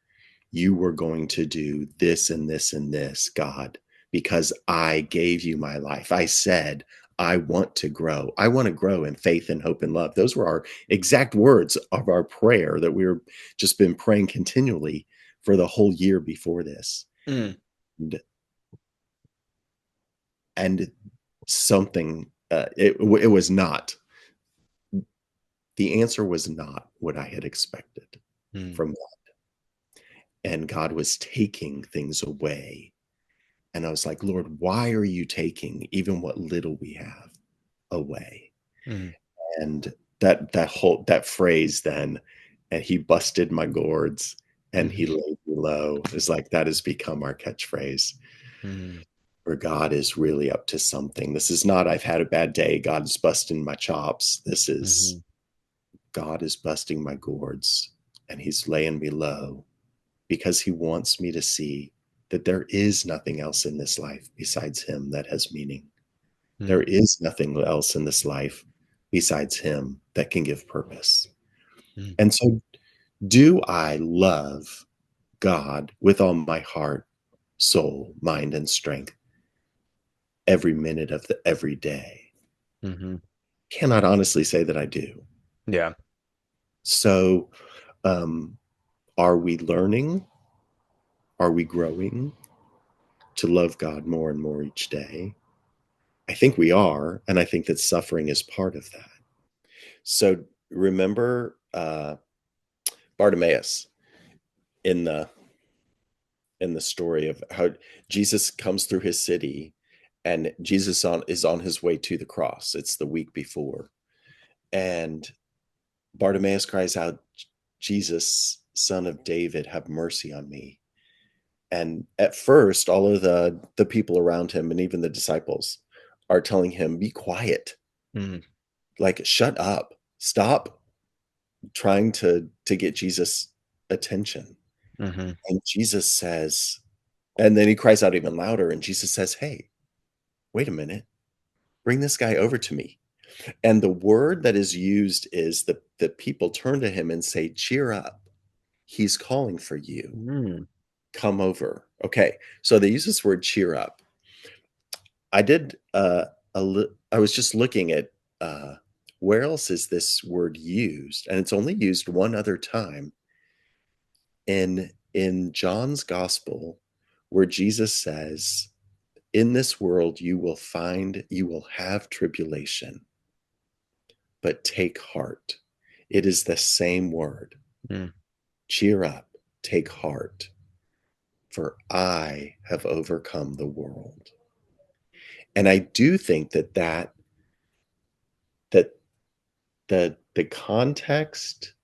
you were going to do this and this and this, God, because I gave you my life. I said, I want to grow. I want to grow in faith and hope and love. Those were our exact words of our prayer that we were just been praying continually for the whole year before this. Mm, And, and something, it was not, the answer was not what I had expected mm, from God. And God was taking things away. And I was like, Lord, why are you taking even what little we have away? mm, And that phrase then, and he busted my gourds and he mhm, laid me low, is like that has become our catchphrase mm, where God is really up to something. This is not I've had a bad day, God's busting my chops. This is mhm, God is busting my gourds and he's laying me low because he wants me to see that there is nothing else in this life besides him that has meaning. There mm, is nothing else in this life besides him that can give purpose. mm, And so, do I love God with all my heart, soul, mind, and strength every minute of the every day? mhm. Cannot honestly say that I do. Yeah. So, um, are we learning? Are we growing to love God more and more each day? I think we are, and I think that suffering is part of that. So remember Bartimaeus in the story of how Jesus comes through his city, and is on his way to the cross. It's the week before, and Bartimaeus cries out, "Jesus, son of David, have mercy on me." And at first, all of the people around him and even the disciples are telling him, "Be quiet, Mm, like shut up, stop trying to get Jesus' attention." hmm And Jesus says, and then he cries out even louder, and Jesus says, "Hey, wait a minute, bring this guy over to me." And the word that is used is the people turn to him and say, "Cheer up, he's calling for you. mm, Come over." Okay, so they use this word "cheer up." I did I was just looking at where else is this word used, and it's only used one other time in John's gospel, where Jesus says, "In this world you will have tribulation, but take heart." It is the same word. mm, Cheer up, take heart, for I have overcome the world. And I do think that the context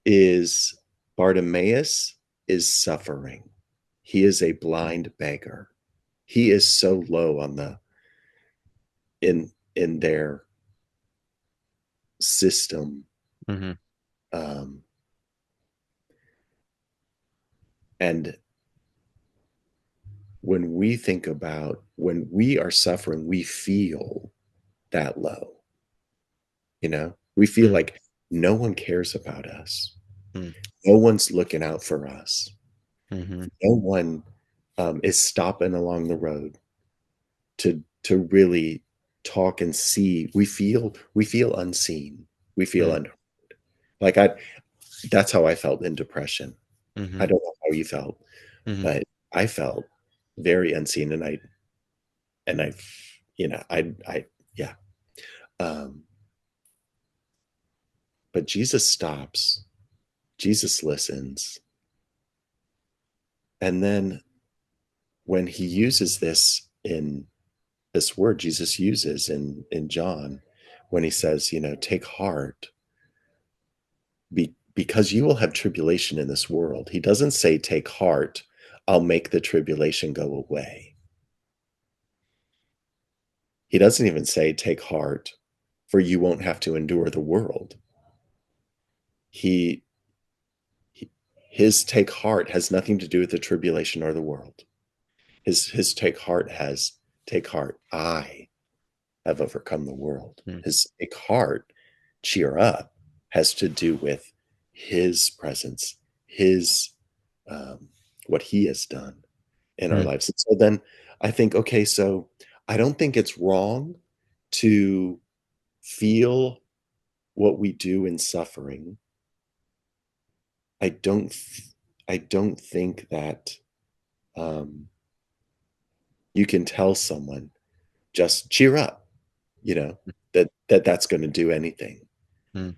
is Bartimaeus is suffering. He is a blind beggar. He is so low on the in their system. hmm Um, and when we think about when we are suffering, we feel that low. We feel mm, like no one cares about us. mm, No one's looking out for us. hmm No one is stopping along the road to really talk and see. We feel unseen. We feel mm, unheard. Like I That's how I felt in depression. I hmm don't know how you felt, hmm but I felt very unseen, and I yeah. Um, but Jesus stops. Jesus listens, and then when he uses this word Jesus uses in John, when he says, take heart, because you will have tribulation in this world. He doesn't say, take heart, I'll make the tribulation go away. He doesn't even say, take heart, for you won't have to endure the world. He, he his take heart has nothing to do with the tribulation or the world. His take heart, I have overcome the world. mm, His take heart, cheer up, has to do with his presence, his what he has done in our mm, lives. And so then I think, okay, so I don't think it's wrong to feel what we do in suffering. I don't I don't think that um, you can tell someone just cheer up, that's going to do anything. mm,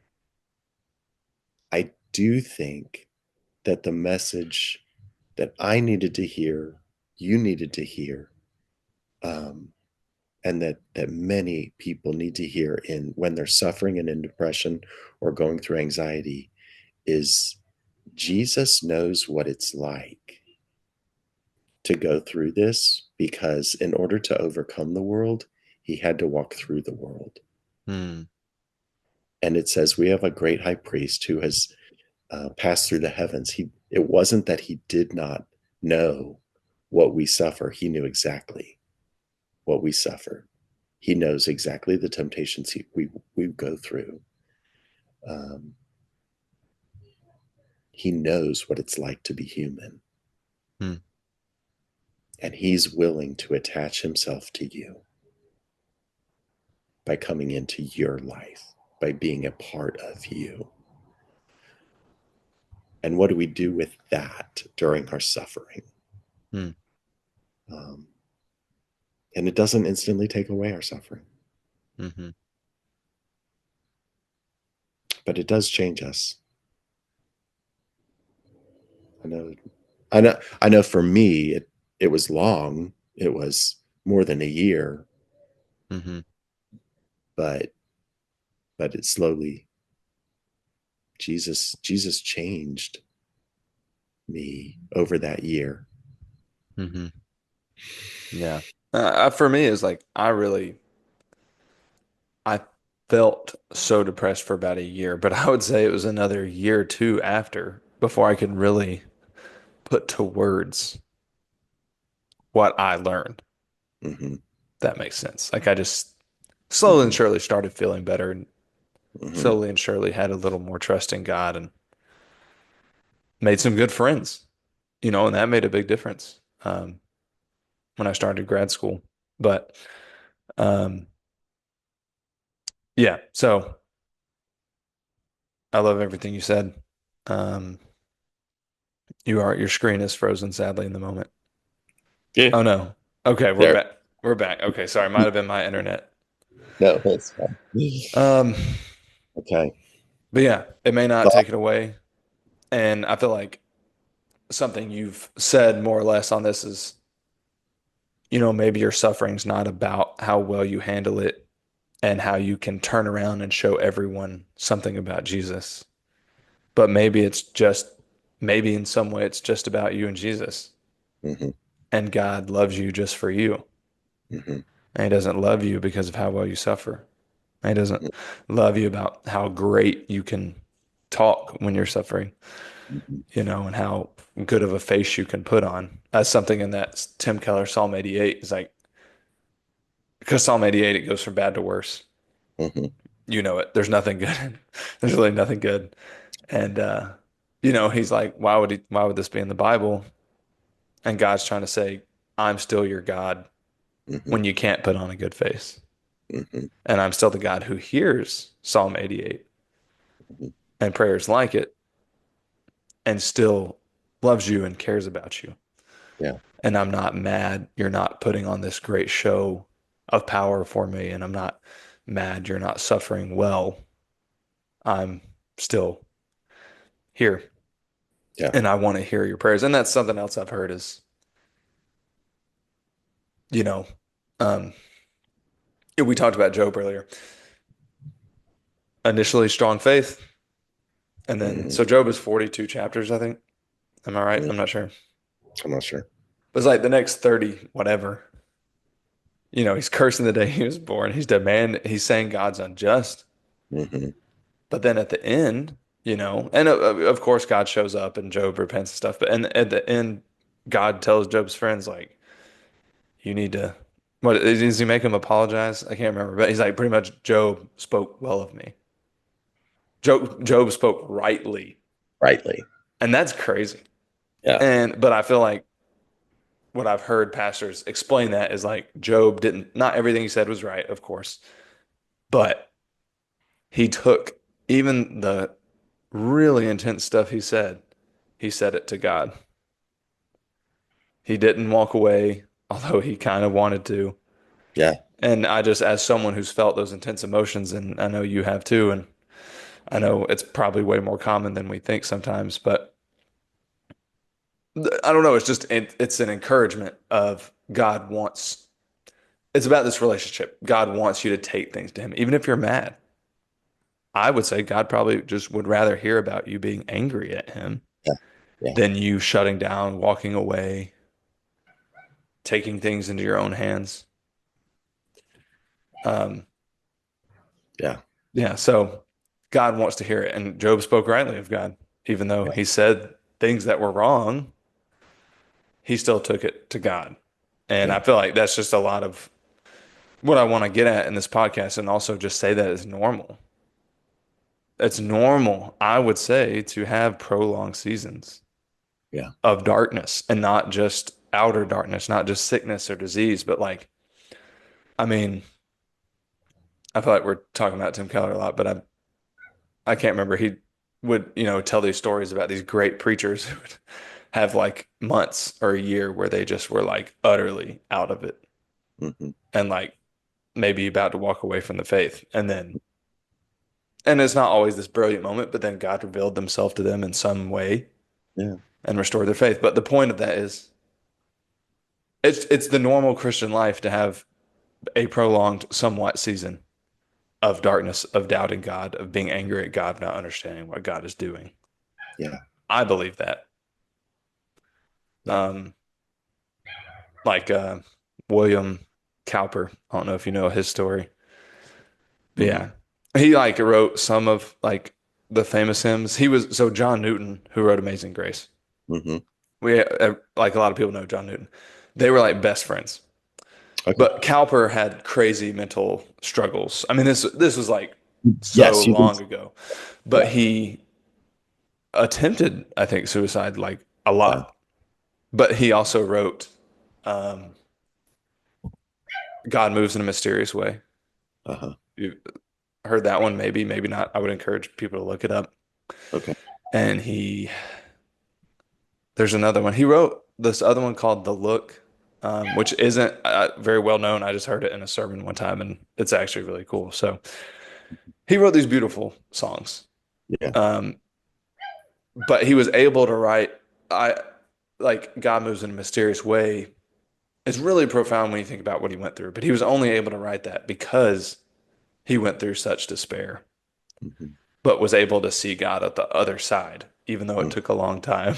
I do think that the message that I needed to hear, you needed to hear, um, and that many people need to hear in when they're suffering and in depression or going through anxiety is Jesus knows what it's like to go through this, because in order to overcome the world, he had to walk through the world. mm, And it says we have a great high priest who has passed through the heavens. It wasn't that he did not know what we suffer. He knew exactly what we suffer. He knows exactly the temptations we go through. Um, he knows what it's like to be human, mm, and he's willing to attach himself to you by coming into your life, by being a part of you. And what do we do with that during our suffering? mm, Um, And it doesn't instantly take away our suffering, Hmm. but it does change us. I know, I know for me, it was long. It was more than a year, Hmm. but it slowly, Jesus changed me over that year. Hmm. Yeah. For me, it's like I felt so depressed for about a year, but I would say it was another year or two after before I could really put to words what I learned. Hmm. That makes sense. Like I just slowly and Hmm. surely started feeling better, and Hmm. slowly and surely had a little more trust in God and made some good friends, and that made a big difference when I started grad school. But um, yeah, so I love everything you said. Um, your screen is frozen sadly in the moment. Yeah, Oh no. Okay, we're there. back. We're back. Okay, sorry, might have been my internet. No, that's fine. Um, Okay. but yeah, it may not Thought. take it away. And I feel like something you've said more or less on this is, maybe your suffering's not about how well you handle it and how you can turn around and show everyone something about Jesus. But maybe in some way it's just about you and Jesus. Hmm. And God loves you just for you. Hmm. And he doesn't love you because of how well you suffer. And he doesn't love you about how great you can talk when you're suffering, Hmm. and how good of a face you can put on. That's something in that Tim Keller Psalm 88 is like, because Psalm 88, it goes from bad to worse. Hmm. You know it. There's nothing good. There's really nothing good. And he's like, why would this be in the Bible? And God's trying to say, I'm still your God Hmm. when you can't put on a good face. Hmm. And I'm still the God who hears Psalm 88 and prayers like it and still loves you and cares about you. Yeah. And I'm not mad you're not putting on this great show of power for me. And I'm not mad you're not suffering well. I'm still here Yeah. and I want to hear your prayers. And that's something else I've heard is, you know, um, we talked about Job earlier. Initially strong faith. And then, Hmm. so Job is 42 chapters, I think. Am I right? Hmm. I'm not sure. I'm not sure. But it's like the next 30, whatever. He's cursing the day he was born. He's saying God's unjust. Hmm. But then at the end, and of course God shows up and Job repents and stuff. But and at the end, God tells Job's friends like, you need to. What does he make him apologize? I can't remember, but he's like, pretty much Job spoke well of me. Job spoke rightly, Rightly. and that's crazy. Yeah. But I feel like what I've heard pastors explain that is like Job didn't. Not everything he said was right, of course, but he took even the really intense stuff he said it to God. He didn't walk away, although he kind of wanted to. Yeah. And I just, as someone who's felt those intense emotions, and I know you have too, and I know it's probably way more common than we think sometimes, but I don't know. It's an encouragement of God wants, it's about this relationship. God wants you to take things to him, even if you're mad. I would say God probably just would rather hear about you being angry at him Yeah. Yeah. than you shutting down, walking away, taking things into your own hands. Um, Yeah. yeah, so God wants to hear it. And Job spoke rightly of God, even though Yeah. he said things that were wrong, he still took it to God. And Yeah. I feel like that's just a lot of what I want to get at in this podcast and also just say that it's normal. It's normal, I would say, to have prolonged seasons Yeah. of darkness and not just outer darkness, not just sickness or disease, but like, I mean, I feel like we're talking about Tim Keller a lot, but I can't remember. He would, tell these stories about these great preachers who would have like months or a year where they just were like utterly out of it. Hmm. and like maybe about to walk away from the faith. And it's not always this brilliant moment, but then God revealed himself to them in some way Yeah. and restored their faith. But the point of that is it's the normal Christian life to have a prolonged, somewhat season of darkness, of doubting God, of being angry at God, not understanding what God is doing. Yeah. I believe that. Yeah. Um, like William Cowper. I don't know if you know his story, but Hmm. yeah, he like wrote some of like the famous hymns. He was so John Newton, who wrote Amazing Grace. Hmm. We like a lot of people know John Newton. They were like best friends. Okay. But Cowper had crazy mental struggles. I mean, this was like so Yes, you can. long ago, but Yeah. he attempted, I think, suicide like a Yeah. lot. But he also wrote um, "God Moves in a Mysterious Way." Uh-huh. You heard that one? Maybe, maybe not. I would encourage people to look it up. Okay. And there's another one. He wrote this other one called "The Look," which isn't very well known. I just heard it in a sermon one time, and it's actually really cool. So he wrote these beautiful songs. Yeah. Um, but he was able to write I like God moves in a mysterious way. It's really profound when you think about what he went through, but he was only able to write that because he went through such despair, Hmm. but was able to see God at the other side, even though it Hmm. took a long time.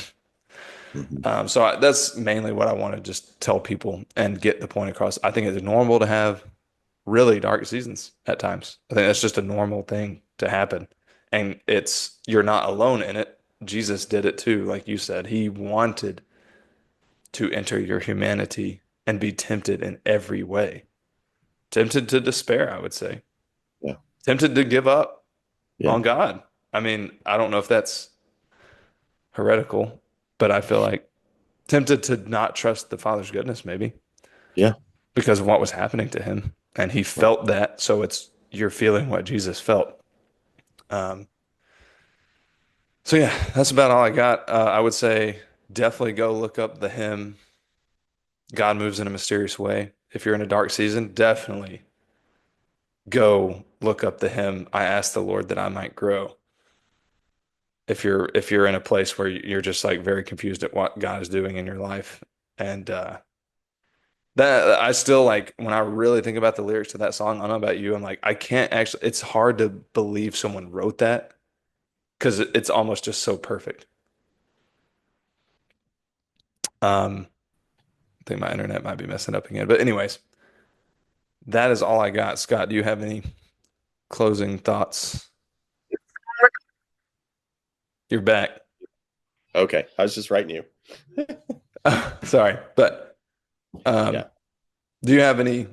Hmm. That's mainly what I want to just tell people and get the point across. I think it's normal to have really dark seasons at times. I think that's just a normal thing to happen. And you're not alone in it. Jesus did it too, like you said. He wanted to enter your humanity and be tempted in every way. Tempted to despair, I would say. Yeah. Tempted to give up Yeah. on God. I mean, I don't know if that's heretical, but I feel like tempted to not trust the Father's goodness, maybe Yeah. because of what was happening to him. And he Right. felt that. So you're feeling what Jesus felt. Um, so yeah, that's about all I got. I would say definitely go look up the hymn God Moves in a Mysterious Way. If you're in a dark season, definitely go look up the hymn I asked the Lord that I might grow. If you're in a place where you're just like very confused at what God is doing in your life. And that I still like when I really think about the lyrics to that song, I don't know about you, I'm like I can't actually it's hard to believe someone wrote that because it's almost just so perfect. I think my internet might be messing up again. But anyways, that is all I got. Scott, do you have any closing thoughts? You're back. Okay. I was just writing you. Sorry, but um, Yeah. do you have any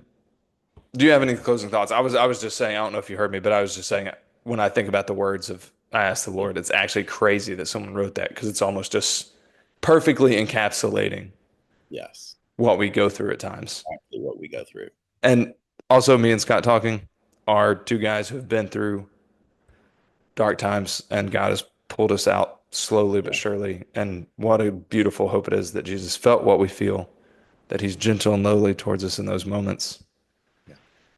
do you have any closing thoughts? I was just saying, I don't know if you heard me, but I was just saying when I think about the words of I asked the Yeah. Lord, it's actually crazy that someone wrote that because it's almost just perfectly encapsulating Yes. what we go through at times. Exactly what we go through. And also me and Scott talking are two guys who have been through dark times and God has pulled us out slowly but Yeah. surely. And what a beautiful hope it is that Jesus felt what we feel, that he's gentle and lowly towards us in those moments. Yeah.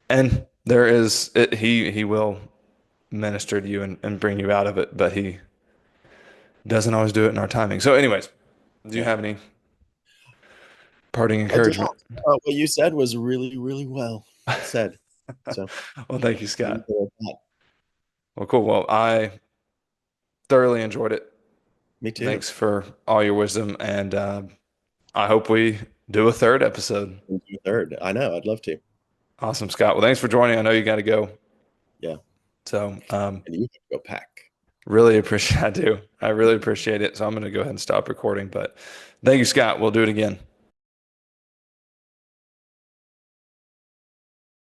And there is it, he will minister to you and bring you out of it, but he doesn't always do it in our timing. So, anyways, do you Yeah. have any parting I do encouragement? not. What you said was really, really well said. So Well, thank you, leave Scott. it at that. Well, cool. Well, I thoroughly enjoyed it. Me too. Thanks for all your wisdom, and I hope we do a third episode. Third. I know. I'd love to. Awesome, Scott. Well, thanks for joining. I know you got to go, Yeah. so And you can go pack. really appreciate. I do. I really appreciate it. So I'm going to go ahead and stop recording. But thank you, Scott. We'll do it again.